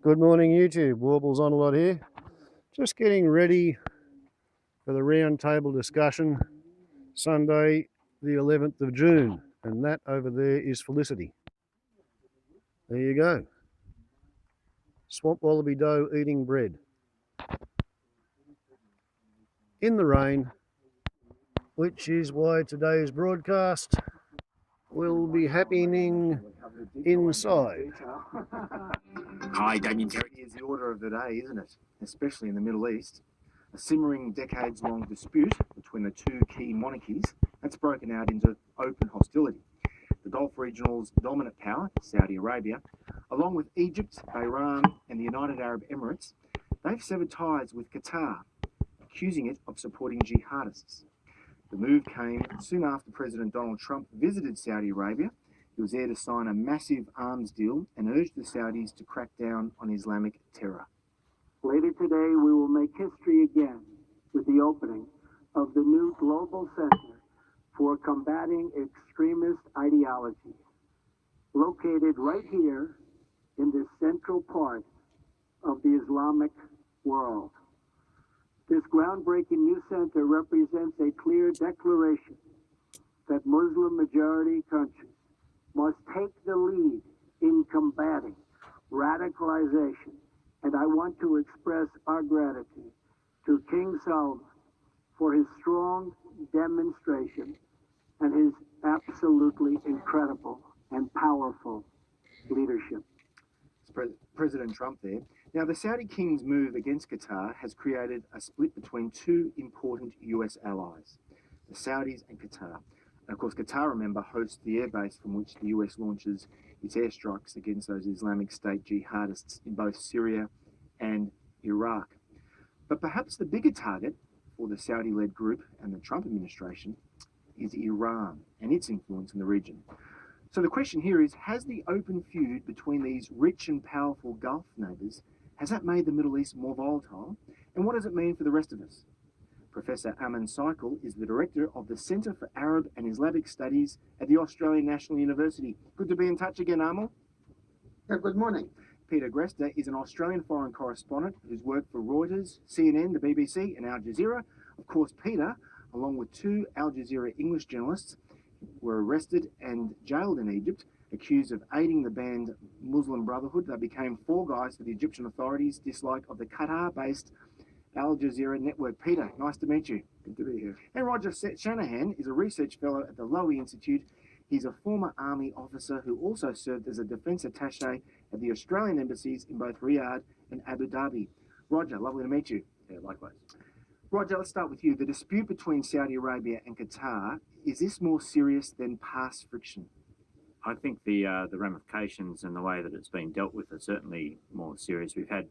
Good morning, YouTube. Warbles on a lot here. Just getting ready for the round table discussion Sunday, the 11th of June. And that over there is Felicity. There you go. Swamp wallaby doe eating bread. In the rain, which is why today's broadcast will be happening inside. Hi, Damien Terry. Is the order of the day, isn't it? Especially in the Middle East. A simmering decades-long dispute between the two key monarchies that's broken out into open hostility. The Gulf regional's dominant power, Saudi Arabia, along with Egypt, Bahrain and the United Arab Emirates, they've severed ties with Qatar, accusing it of supporting jihadists. The move came soon after President Donald Trump visited Saudi Arabia. He was there to sign a massive arms deal and urged the Saudis to crack down on Islamic terror. Later today, we will make history again with the opening of the new Global Center for Combating Extremist Ideology, located right here in this central part of the Islamic world. This groundbreaking new center represents a clear declaration that Muslim-majority countries must take the lead in combating radicalization. And I want to express our gratitude to King Salman for his strong demonstration and his absolutely incredible and powerful leadership. President Trump there. Now, the Saudi king's move against Qatar has created a split between two important US allies, the Saudis and Qatar. And of course, Qatar, remember, hosts the airbase from which the US launches its airstrikes against those Islamic State jihadists in both Syria and Iraq. But perhaps the bigger target for the Saudi-led group and the Trump administration is Iran and its influence in the region. So the question here is, has the open feud between these rich and powerful Gulf neighbours, has that made the Middle East more volatile? And what does it mean for the rest of us? Professor Aman Saikal is the director of the Centre for Arab and Islamic Studies at the Australian National University. Good to be in touch again, Amal. Yeah, good morning. Peter Grester is an Australian foreign correspondent who's worked for Reuters, CNN, the BBC and Al Jazeera. Of course, Peter, along with two Al Jazeera English journalists, were arrested and jailed in Egypt, accused of aiding the banned Muslim Brotherhood. They became fall guys for the Egyptian authorities' dislike of the Qatar-based Al Jazeera network. Peter, nice to meet you. Good to be here. And Roger Shanahan is a research fellow at the Lowy Institute. He's a former army officer who also served as a defence attaché at the Australian embassies in both Riyadh and Abu Dhabi. Roger, lovely to meet you. Yeah, likewise. Roger, let's start with you. The dispute between Saudi Arabia and Qatar, is this more serious than past friction? I think the ramifications and the way that it's been dealt with are certainly more serious. We've had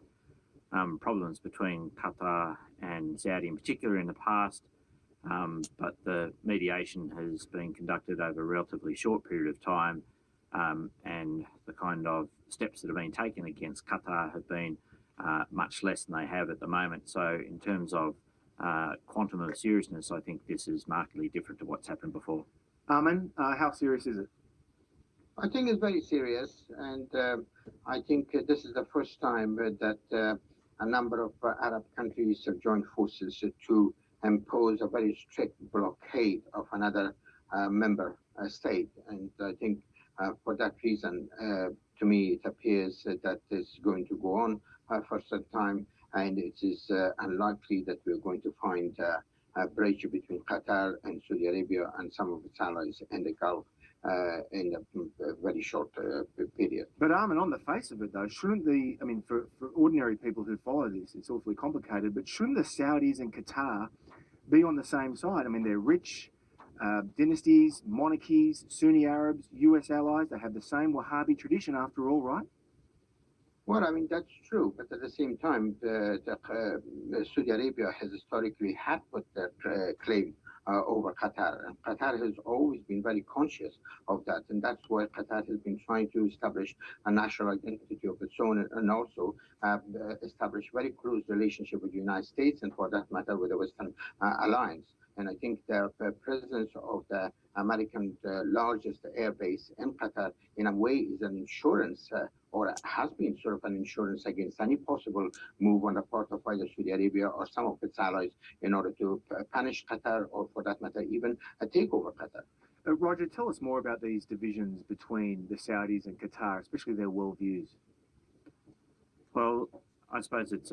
problems between Qatar and Saudi in particular in the past, but the mediation has been conducted over a relatively short period of time, and the kind of steps that have been taken against Qatar have been much less than they have at the moment. So in terms of quantum of seriousness, I think this is markedly different to what's happened before. Aman, how serious is it? I think it's very serious, and I think this is the first time that a number of Arab countries have joined forces to impose a very strict blockade of another member state. And I think for that reason, to me, it appears that this is going to go on for some time, and it is unlikely that we're going to find a bridge between Qatar and Saudi Arabia and some of its allies in the Gulf in a very short period. But Armin, on the face of it though, shouldn't for ordinary people who follow this, it's awfully complicated, but shouldn't the Saudis and Qatar be on the same side? I mean, they're rich dynasties, monarchies, Sunni Arabs, US allies, they have the same Wahhabi tradition after all, right? Well, I mean, that's true, but at the same time, Saudi Arabia has historically had put their claim over Qatar. And Qatar has always been very conscious of that, and that's why Qatar has been trying to establish a national identity of its own, and also establish very close relationship with the United States, and for that matter, with the Western Alliance. And I think the presence of the American largest airbase in Qatar, in a way, is an insurance or has been sort of an insurance against any possible move on the part of either Saudi Arabia or some of its allies in order to punish Qatar, or for that matter, even take over Qatar. Roger, tell us more about these divisions between the Saudis and Qatar, especially their worldviews. Well, I suppose it's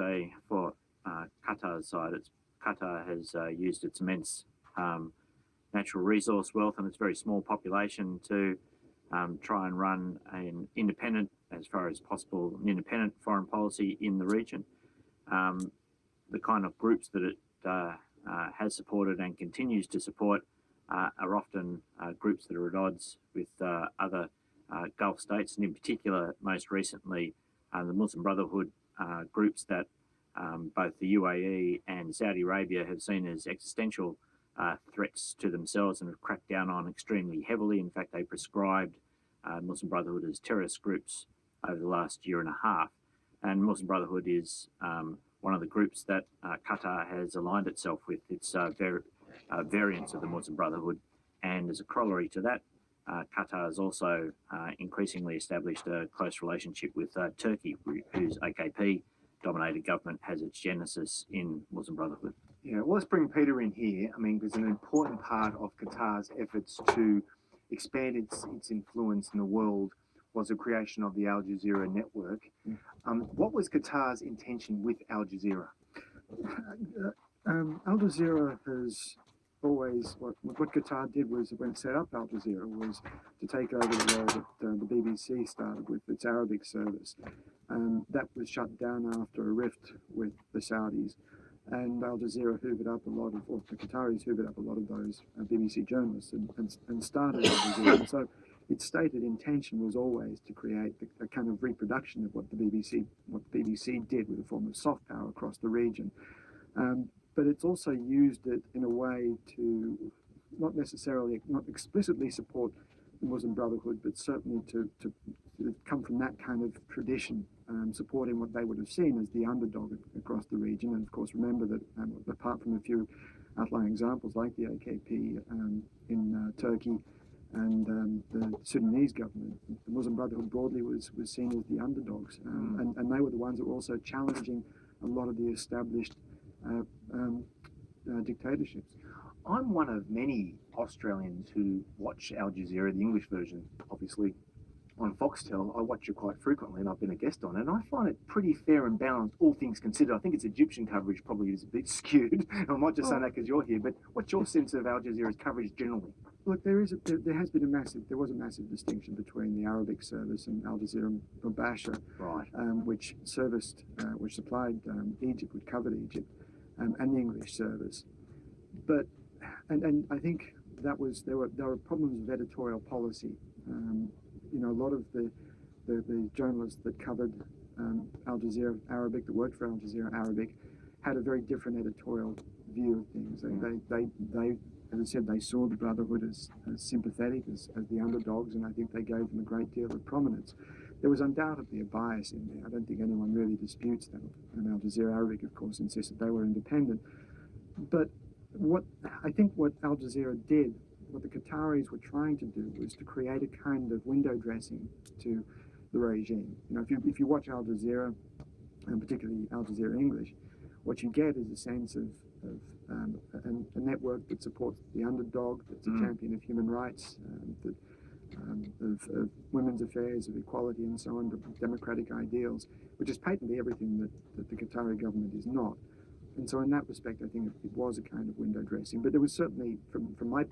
for Qatar's side, Qatar has used its immense natural resource wealth and its very small population to try and run an independent, as far as possible, an independent foreign policy in the region. The kind of groups that it has supported and continues to support are often groups that are at odds with other Gulf states, and in particular, most recently, the Muslim Brotherhood groups that both the UAE and Saudi Arabia have seen as existential threats to themselves and have cracked down on extremely heavily. In fact, they prescribed Muslim Brotherhood as terrorist groups over the last year and a half. And Muslim Brotherhood is one of the groups that Qatar has aligned itself with. It's variants of the Muslim Brotherhood. And as a corollary to that, Qatar has also increasingly established a close relationship with Turkey, whose AKP-dominated government has its genesis in Muslim Brotherhood. Yeah, well, let's bring Peter in here. I mean, because an important part of Qatar's efforts to expand its influence in the world was the creation of the Al Jazeera network. What was Qatar's intention with Al Jazeera? Al Jazeera has always, what Qatar did was, when it set up Al Jazeera, was to take over the role that the BBC started with its Arabic service. That was shut down after a rift with the Saudis, and Al Jazeera hoovered up a lot of, or the Qataris hoovered up a lot of those BBC journalists and started Al Jazeera. And so its stated intention was always to create a kind of reproduction of what the BBC did with a form of soft power across the region. But it's also used it in a way to not explicitly support the Muslim Brotherhood, but certainly to come from that kind of tradition, supporting what they would have seen as the underdog across the region. And of course, remember that apart from a few outlying examples like the AKP in Turkey and the Sudanese government, the Muslim Brotherhood broadly was seen as the underdogs, and they were the ones that were also challenging a lot of the established dictatorships. I'm one of many Australians who watch Al Jazeera, the English version, obviously, on Foxtel. I watch it quite frequently, and I've been a guest on it, and I find it pretty fair and balanced, all things considered. I think its Egyptian coverage probably is a bit skewed. I'm not just saying that because you're here, but what's your sense of Al Jazeera's coverage generally? Look, there was a massive distinction between the Arabic service and Al Jazeera Mubasher, Right. which supplied Egypt, which covered Egypt, and the English service. But and I think there were problems with editorial policy. A lot of the journalists that covered Al Jazeera Arabic, that worked for Al Jazeera Arabic, had a very different editorial view of things. They as I said, they saw the Brotherhood as sympathetic, as the underdogs, and I think they gave them a great deal of prominence. There was undoubtedly a bias in there. I don't think anyone really disputes that. And Al Jazeera Arabic, of course, insisted they were independent. But what Al Jazeera did, what the Qataris were trying to do, was to create a kind of window dressing to the regime. If you watch Al Jazeera, and particularly Al Jazeera English, what you get is a sense of a network that supports the underdog, that's a champion of human rights, of women's affairs, of equality and so on, democratic ideals, which is patently everything that the Qatari government is not. And so in that respect, I think it was a kind of window dressing. But there was certainly, from my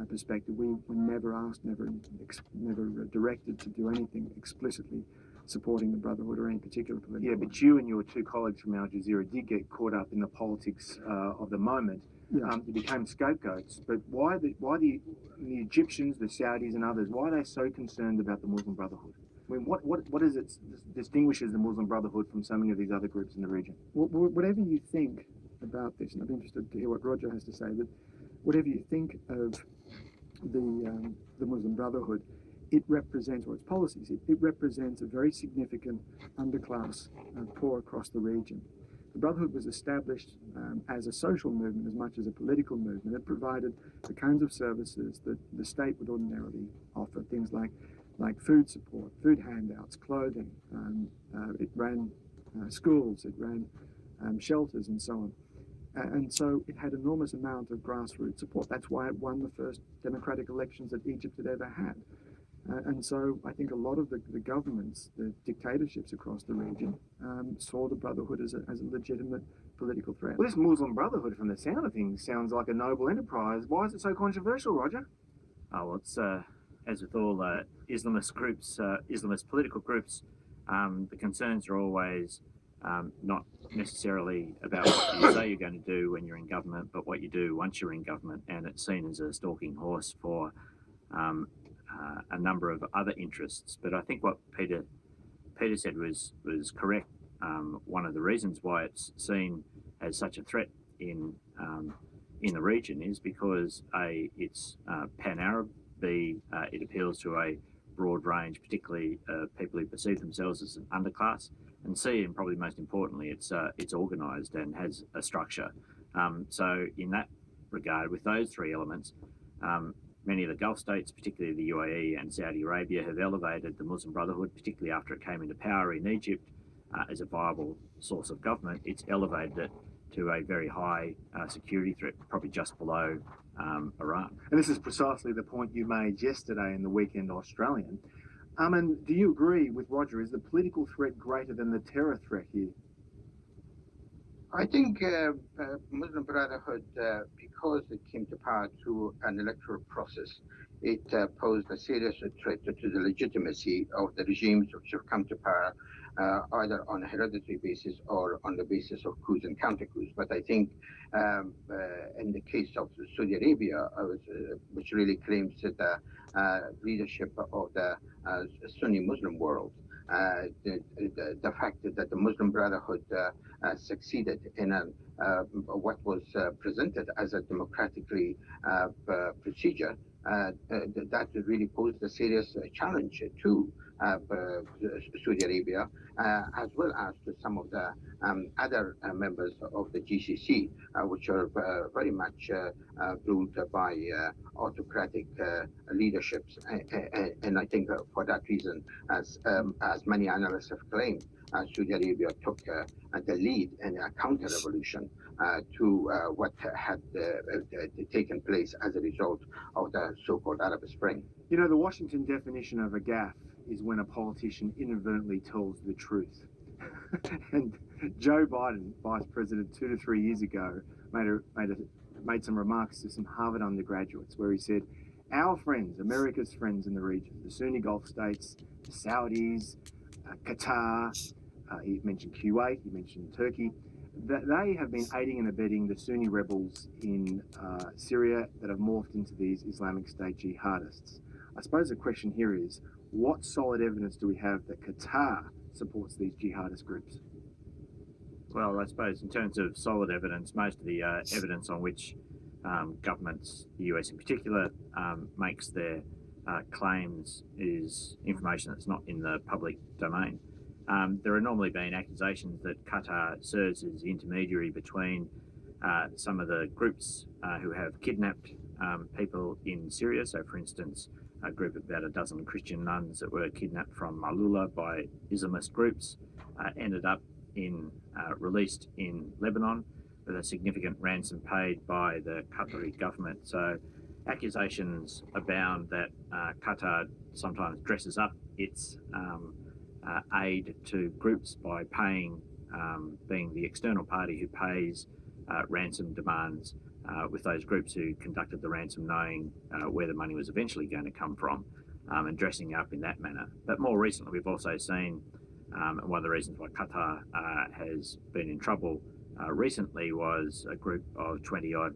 perspective, we were never asked, never directed to do anything explicitly supporting the Brotherhood or any particular political. Yeah, but you and your two colleagues from Al Jazeera did get caught up in the politics of the moment. Yeah. You became scapegoats. But why the Egyptians, the Saudis, and others? Why are they so concerned about the Muslim Brotherhood? I mean, what is it distinguishes the Muslim Brotherhood from so many of these other groups in the region? Whatever you think about this, and I'm interested to hear what Roger has to say, but whatever you think of the Muslim Brotherhood, it represents, or its policies, it represents a very significant underclass poor across the region. The Brotherhood was established as a social movement as much as a political movement. It provided the kinds of services that the state would ordinarily offer, things like like food support, food handouts, clothing. It ran schools, it ran shelters and so on. And so it had enormous amount of grassroots support. That's why it won the first democratic elections that Egypt had ever had. And so I think a lot of the governments, the dictatorships across the region, saw the Brotherhood as a legitimate political threat. Well, this Muslim Brotherhood, from the sound of things, sounds like a noble enterprise. Why is it so controversial, Roger? Oh, well, it's as with all Islamist groups, Islamist political groups, the concerns are always not necessarily about what you say you're going to do when you're in government, but what you do once you're in government, and it's seen as a stalking horse for a number of other interests. But I think what Peter said was correct. One of the reasons why it's seen as such a threat in the region is because it's pan-Arab. B, it appeals to a broad range, particularly people who perceive themselves as an underclass. And C, and probably most importantly, it's organised and has a structure. So in that regard, with those three elements, many of the Gulf states, particularly the UAE and Saudi Arabia, have elevated the Muslim Brotherhood, particularly after it came into power in Egypt, as a viable source of government. It's elevated it to a very high security threat, probably just below Iran. And this is precisely the point you made yesterday in the Weekend Australian. And do you agree with Roger? Is the political threat greater than the terror threat here? I think Muslim Brotherhood, because it came to power through an electoral process, it posed a serious threat to the legitimacy of the regimes which have come to power, either on a hereditary basis or on the basis of coups and counter-coups. But I think in the case of Saudi Arabia, which really claims the leadership of the Sunni Muslim world, the fact that the Muslim Brotherhood succeeded in what was presented as a democratically procedure, that really posed a serious challenge to Saudi Arabia, as well as to some of the other members of the GCC, which are very much ruled by autocratic leaderships. And I think for that reason, as many analysts have claimed, Saudi Arabia took the lead in a counter-revolution to what had taken place as a result of the so-called Arab Spring. You know, the Washington definition of a gaffe is when a politician inadvertently tells the truth. And Joe Biden, Vice President, 2 to 3 years ago, made some remarks to some Harvard undergraduates where he said, our friends, America's friends in the region, the Sunni Gulf states, the Saudis, Qatar, he mentioned Kuwait, he mentioned Turkey, that they have been aiding and abetting the Sunni rebels in Syria that have morphed into these Islamic State jihadists. I suppose the question here is, what solid evidence do we have that Qatar supports these jihadist groups? Well, I suppose in terms of solid evidence, most of the evidence on which governments, the US in particular, makes their claims is information that's not in the public domain. There are normally been accusations that Qatar serves as the intermediary between some of the groups who have kidnapped people in Syria. So, for instance, a group of about a dozen Christian nuns that were kidnapped from Malula by Islamist groups ended up released in Lebanon with a significant ransom paid by the Qatari government. So accusations abound that Qatar sometimes dresses up its aid to groups by paying, being the external party who pays ransom demands with those groups who conducted the ransom, knowing where the money was eventually going to come from, and dressing up in that manner. But more recently, we've also seen, and one of the reasons why Qatar has been in trouble recently was a group of 20-odd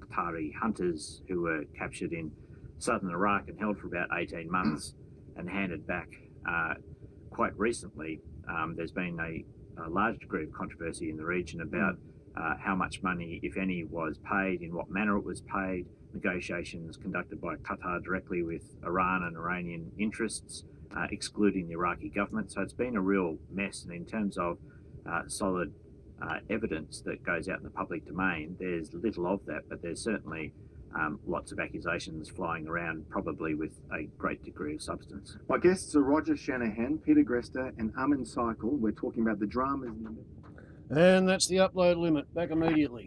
Qatari hunters who were captured in southern Iraq and held for about 18 months and handed back quite recently. There's been a large degree of controversy in the region about how much money, if any, was paid, in what manner it was paid, negotiations conducted by Qatar directly with Iran and Iranian interests, excluding the Iraqi government. So it's been a real mess. And in terms of solid evidence that goes out in the public domain, there's little of that, but there's certainly lots of accusations flying around, probably with a great degree of substance. My guests are Roger Shanahan, Peter Grester, and Amin Cycle. We're talking about the dramas in the And that's the upload limit. Back immediately.